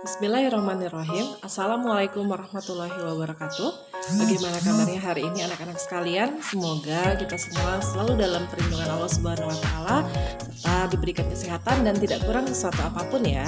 Bismillahirrahmanirrahim. Assalamualaikum warahmatullahi wabarakatuh. Bagaimana kabarnya hari ini anak-anak sekalian? Semoga kita semua selalu dalam perlindungan Allah Subhanahu wa taala serta diberikan kesehatan dan tidak kurang sesuatu apapun ya.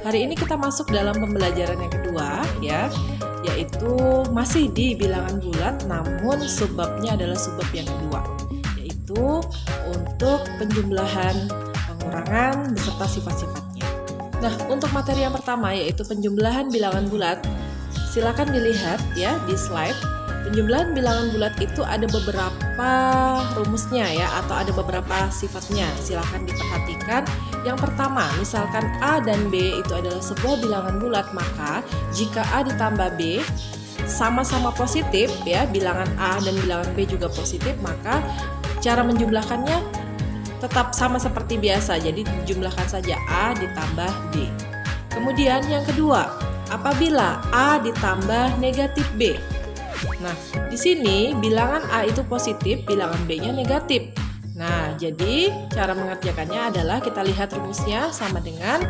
Hari ini kita masuk dalam pembelajaran yang kedua ya, yaitu masih di bilangan bulat namun subbabnya adalah subbab yang kedua, yaitu untuk penjumlahan, pengurangan beserta sifat-sifatnya. Nah, untuk materi yang pertama yaitu penjumlahan bilangan bulat, silakan dilihat ya di slide. Penjumlahan bilangan bulat itu ada beberapa rumusnya ya, atau ada beberapa sifatnya. Silakan diperhatikan. Yang pertama, misalkan A dan B itu adalah sebuah bilangan bulat, maka jika A ditambah B sama-sama positif ya, bilangan A dan bilangan B juga positif, maka cara menjumlahkannya tetap sama seperti biasa, jadi jumlahkan saja A ditambah B. Kemudian yang kedua, apabila A ditambah negatif B. Nah, di sini bilangan A itu positif, bilangan B-nya negatif. Nah, jadi cara mengerjakannya adalah kita lihat rumusnya sama dengan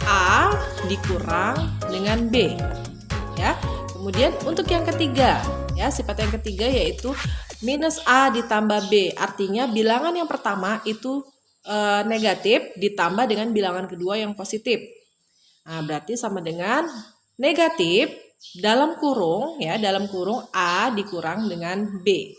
A dikurang dengan B. Ya. Kemudian untuk yang ketiga, ya, sifat yang ketiga yaitu minus A ditambah B, artinya bilangan yang pertama itu negatif ditambah dengan bilangan kedua yang positif. Nah, berarti sama dengan negatif dalam kurung ya, dalam kurung A dikurang dengan B.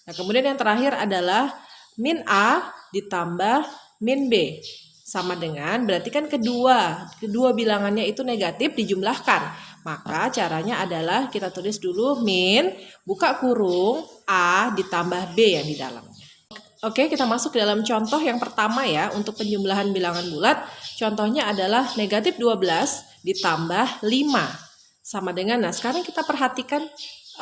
Nah, kemudian yang terakhir adalah min A ditambah min B. Sama dengan, berarti kan kedua bilangannya itu negatif dijumlahkan. Maka caranya adalah kita tulis dulu min, buka kurung, A ditambah B yang di dalamnya. Oke, kita masuk ke dalam contoh yang pertama ya, untuk penjumlahan bilangan bulat. Contohnya adalah negatif 12 ditambah 5. Sama dengan, nah sekarang kita perhatikan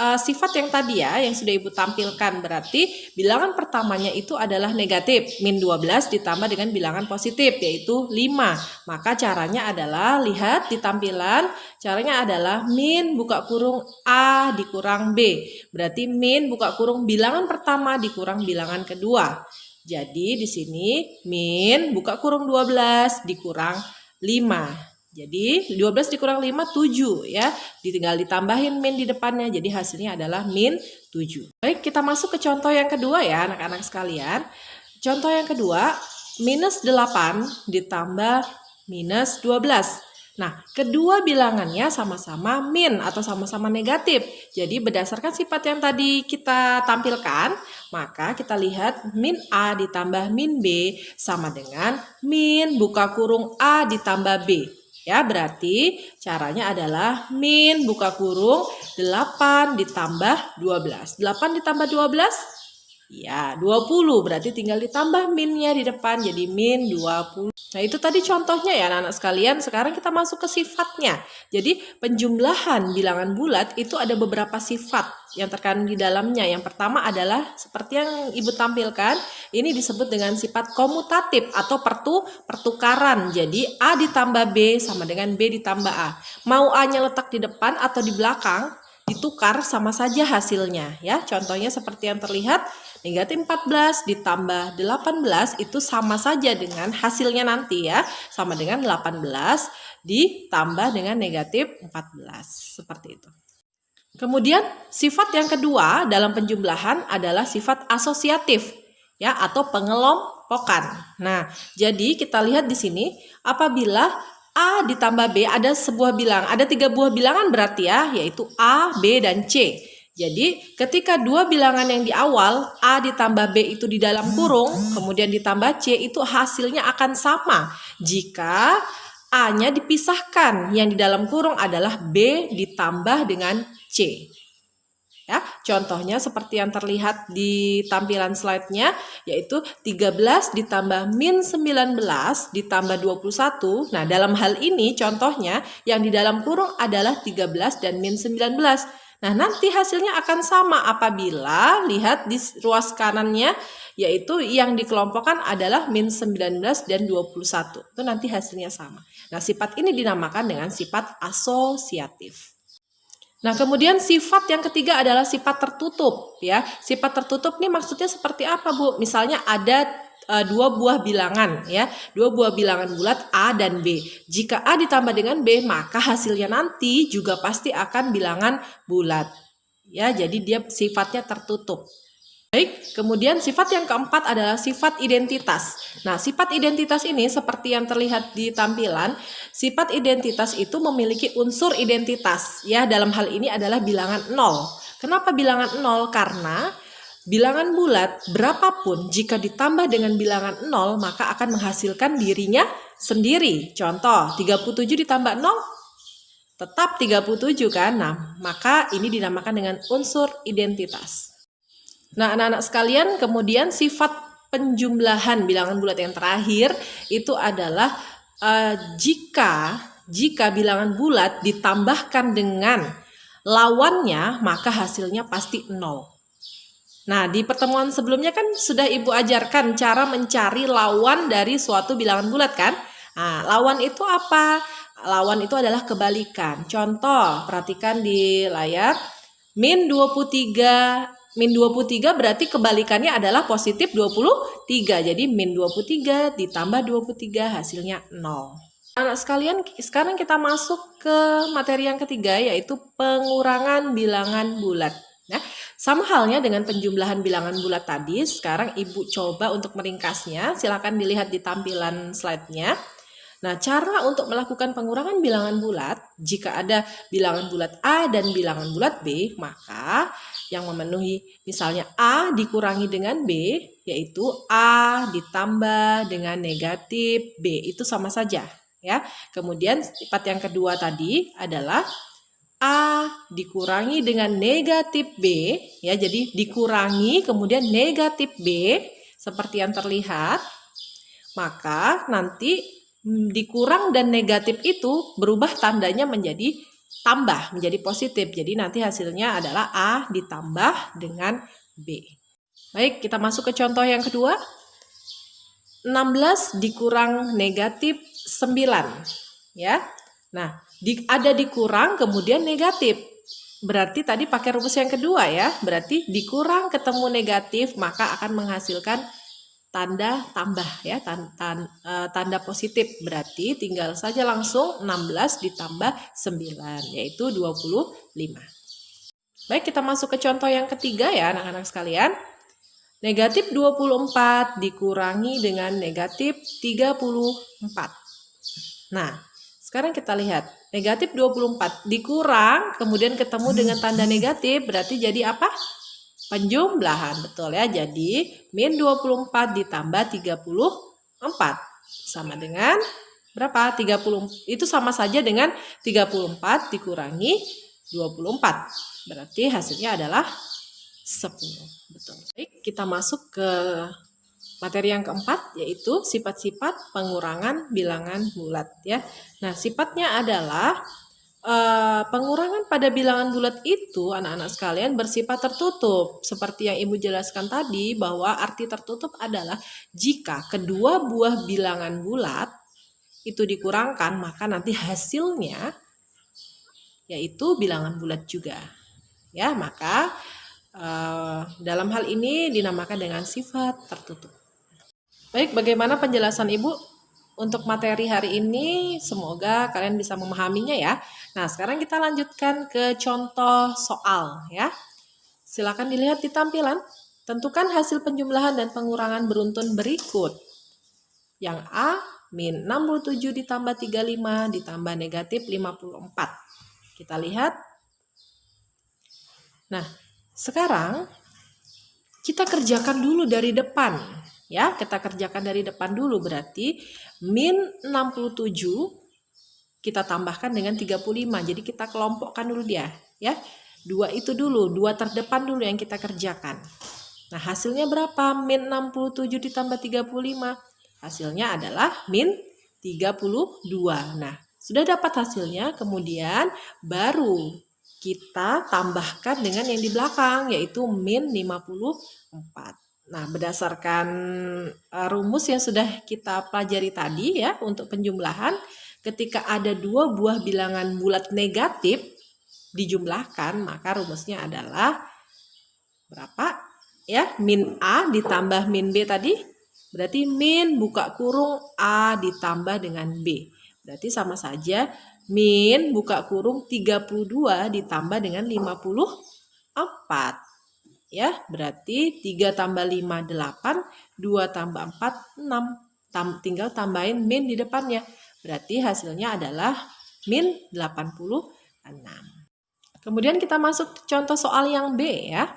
sifat yang tadi ya, yang sudah Ibu tampilkan. Berarti bilangan pertamanya itu adalah negatif, min 12 ditambah dengan bilangan positif, yaitu 5. Maka caranya adalah, lihat di tampilan, caranya adalah min buka kurung A dikurang B. Berarti min buka kurung bilangan pertama dikurang bilangan kedua. Jadi di sini min buka kurung 12 dikurang 5. Jadi 12 dikurang 5, 7 ya. Tinggal ditambahin min di depannya. Jadi hasilnya adalah min 7. Baik, kita masuk ke contoh yang kedua ya anak-anak sekalian. Contoh yang kedua, minus 8 ditambah minus 12. Nah, kedua bilangannya sama-sama min atau sama-sama negatif. Jadi berdasarkan sifat yang tadi kita tampilkan, maka kita lihat min A ditambah min B sama dengan min buka kurung A ditambah B. Ya, berarti caranya adalah min buka kurung 8 ditambah 12. 8 ditambah 12? Ya, 20. Berarti tinggal ditambah minnya di depan jadi min 20. Nah, itu tadi contohnya ya anak-anak sekalian. Sekarang kita masuk ke sifatnya. Jadi, penjumlahan bilangan bulat itu ada beberapa sifat yang terkandung di dalamnya. Yang pertama adalah seperti yang Ibu tampilkan, ini disebut dengan sifat komutatif atau pertukaran. Jadi, A ditambah B sama dengan B ditambah A. Mau A-nya letak di depan atau di belakang, ditukar sama saja hasilnya ya. Contohnya seperti yang terlihat, negatif 14 ditambah 18 itu sama saja dengan hasilnya nanti ya, sama dengan 18 ditambah dengan negatif 14, seperti itu. Kemudian sifat yang kedua dalam penjumlahan adalah sifat asosiatif ya, atau pengelompokan. Nah, jadi kita lihat di sini, apabila A ditambah B ada sebuah bilangan, ada 3 buah bilangan berarti ya, yaitu A, B, dan C. Jadi ketika dua bilangan yang di awal A ditambah B itu di dalam kurung, kemudian ditambah C, itu hasilnya akan sama jika A-nya dipisahkan, yang di dalam kurung adalah B ditambah dengan C. Ya, contohnya seperti yang terlihat di tampilan slide-nya, yaitu 13 ditambah min 19 ditambah 21. Nah, dalam hal ini contohnya yang di dalam kurung adalah 13 dan min 19. Nah, nanti hasilnya akan sama apabila lihat di ruas kanannya, yaitu yang dikelompokkan adalah min 19 dan 21. Itu nanti hasilnya sama. Nah, sifat ini dinamakan dengan sifat asosiatif. Nah, kemudian sifat yang ketiga adalah sifat tertutup ya. Sifat tertutup nih maksudnya seperti apa, Bu? Misalnya ada dua buah bilangan ya, dua buah bilangan bulat A dan B. Jika A ditambah dengan B, maka hasilnya nanti juga pasti akan bilangan bulat. Ya, jadi dia sifatnya tertutup. Baik, kemudian sifat yang keempat adalah sifat identitas. Nah, sifat identitas ini seperti yang terlihat di tampilan, sifat identitas itu memiliki unsur identitas. Ya, dalam hal ini adalah bilangan 0. Kenapa bilangan 0? Karena bilangan bulat berapapun jika ditambah dengan bilangan 0 maka akan menghasilkan dirinya sendiri. Contoh, 37 ditambah 0 tetap 37 kan? Nah, maka ini dinamakan dengan unsur identitas. Nah, anak-anak sekalian, kemudian sifat penjumlahan bilangan bulat yang terakhir itu adalah jika bilangan bulat ditambahkan dengan lawannya, maka hasilnya pasti 0. Nah, di pertemuan sebelumnya kan sudah Ibu ajarkan cara mencari lawan dari suatu bilangan bulat kan? Nah, lawan itu apa? Lawan itu adalah kebalikan. Contoh, perhatikan di layar, min 23 berarti kebalikannya adalah positif 23. Jadi min 23 ditambah 23 hasilnya 0. Anak sekalian, sekarang kita masuk ke materi yang ketiga, yaitu pengurangan bilangan bulat. Nah, sama halnya dengan penjumlahan bilangan bulat tadi, sekarang Ibu coba untuk meringkasnya. Silakan dilihat di tampilan slide-nya. Nah, cara untuk melakukan pengurangan bilangan bulat, jika ada bilangan bulat A dan bilangan bulat B, maka yang memenuhi misalnya A dikurangi dengan B, yaitu A ditambah dengan negatif B, itu sama saja ya. Kemudian sifat yang kedua tadi adalah A dikurangi dengan negatif B, ya, jadi dikurangi kemudian negatif B seperti yang terlihat, maka nanti dikurang dan negatif itu berubah tandanya menjadi tambah, menjadi positif. Jadi nanti hasilnya adalah A ditambah dengan B. Baik, kita masuk ke contoh yang kedua. 16 dikurang negatif 9. Ya. Nah, ada dikurang kemudian negatif. Berarti tadi pakai rumus yang kedua ya. Berarti dikurang ketemu negatif maka akan menghasilkan tanda tambah ya, tanda positif. Berarti tinggal saja langsung 16 ditambah 9 yaitu 25. Baik, kita masuk ke contoh yang ketiga ya anak-anak sekalian. Negatif 24 dikurangi dengan negatif 34. Nah, sekarang kita lihat. Negatif 24 dikurang kemudian ketemu dengan tanda negatif berarti jadi apa? Penjumlahan, betul ya. Jadi min 24 ditambah 34 sama dengan berapa? 30. Itu sama saja dengan 34 dikurangi 24. Berarti hasilnya adalah 10. Betul. Baik, kita masuk ke materi yang keempat, yaitu sifat-sifat pengurangan bilangan bulat ya. Nah, sifatnya adalah pengurangan pada bilangan bulat itu anak-anak sekalian bersifat tertutup. Seperti yang Ibu jelaskan tadi bahwa arti tertutup adalah jika kedua buah bilangan bulat itu dikurangkan maka nanti hasilnya yaitu bilangan bulat juga. Ya, maka dalam hal ini dinamakan dengan sifat tertutup. Baik, bagaimana penjelasan Ibu untuk materi hari ini? Semoga kalian bisa memahaminya ya. Nah, sekarang kita lanjutkan ke contoh soal ya. Silakan dilihat di tampilan. Tentukan hasil penjumlahan dan pengurangan beruntun berikut. Yang A, min 67 ditambah 35 ditambah negatif 54. Kita lihat. Nah, sekarang kita kerjakan dulu dari depan. Ya, kita kerjakan dari depan dulu, berarti min 67 kita tambahkan dengan 35. Jadi kita kelompokkan dulu dia, ya. 2 itu dulu, 2 terdepan dulu yang kita kerjakan. Nah, hasilnya berapa? Min 67 ditambah 35. Hasilnya adalah min 32. Nah, sudah dapat hasilnya, kemudian baru kita tambahkan dengan yang di belakang, yaitu min 54. Nah, berdasarkan rumus yang sudah kita pelajari tadi ya untuk penjumlahan, ketika ada 2 buah bilangan bulat negatif dijumlahkan, maka rumusnya adalah berapa? Ya, min A ditambah min B tadi Berarti min buka kurung A ditambah dengan B. Berarti sama saja min buka kurung 32 ditambah dengan 54. Ya, berarti 3 tambah 5, 8, 2 tambah 4, 6. Tinggal tambahin min di depannya. Berarti hasilnya adalah min 86. Kemudian kita masuk contoh soal yang B ya.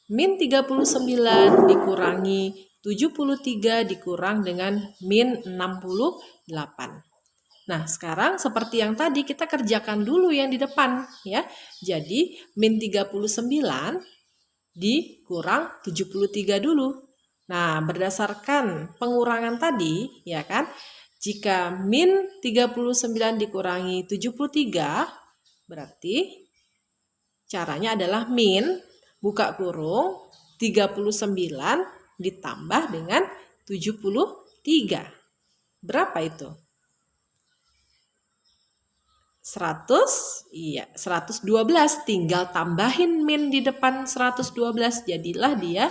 Min 39 dikurangi 73 dikurang dengan min 68. Nah, sekarang seperti yang tadi kita kerjakan dulu yang di depan ya. Jadi min 39 dikurang 73 dulu. Nah, berdasarkan pengurangan tadi ya kan, jika min 39 dikurangi 73 berarti caranya adalah min buka kurung 39 ditambah dengan 73. Berapa itu? 100? Iya, 112. Tinggal tambahin min di depan 112. Jadilah dia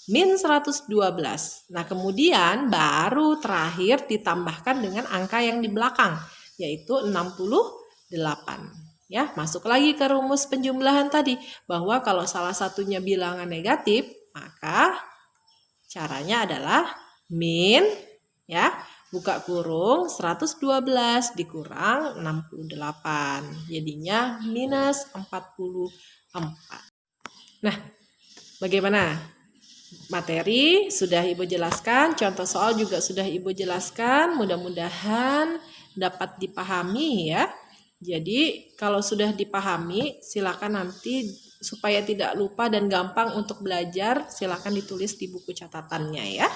min 112. Nah, kemudian baru terakhir ditambahkan dengan angka yang di belakang, yaitu 68. Ya, masuk lagi ke rumus penjumlahan tadi, bahwa kalau salah satunya bilangan negatif, maka caranya adalah min ya, buka kurung 112 dikurang 68. Jadinya minus 44. Nah, bagaimana? Materi sudah Ibu jelaskan, contoh soal juga sudah Ibu jelaskan, mudah-mudahan dapat dipahami ya. Jadi kalau sudah dipahami, silakan nanti supaya tidak lupa dan gampang untuk belajar, silakan ditulis di buku catatannya ya.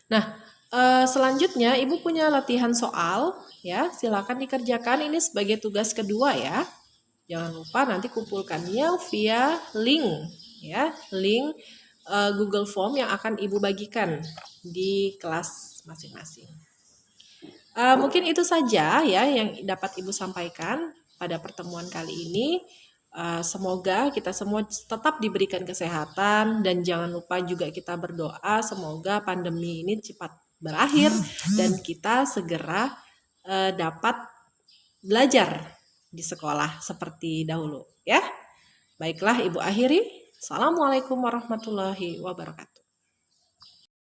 Nah, selanjutnya Ibu punya latihan soal ya, silakan dikerjakan, ini sebagai tugas kedua ya. Jangan lupa nanti kumpulkannya via link ya, link Google Form yang akan Ibu bagikan di kelas masing-masing. Mungkin itu saja ya yang dapat Ibu sampaikan pada pertemuan kali ini. Semoga kita semua tetap diberikan kesehatan dan jangan lupa juga kita berdoa semoga pandemi ini cepat berakhir dan kita segera dapat belajar di sekolah seperti dahulu ya. Baiklah Ibu akhiri. Assalamualaikum warahmatullahi wabarakatuh.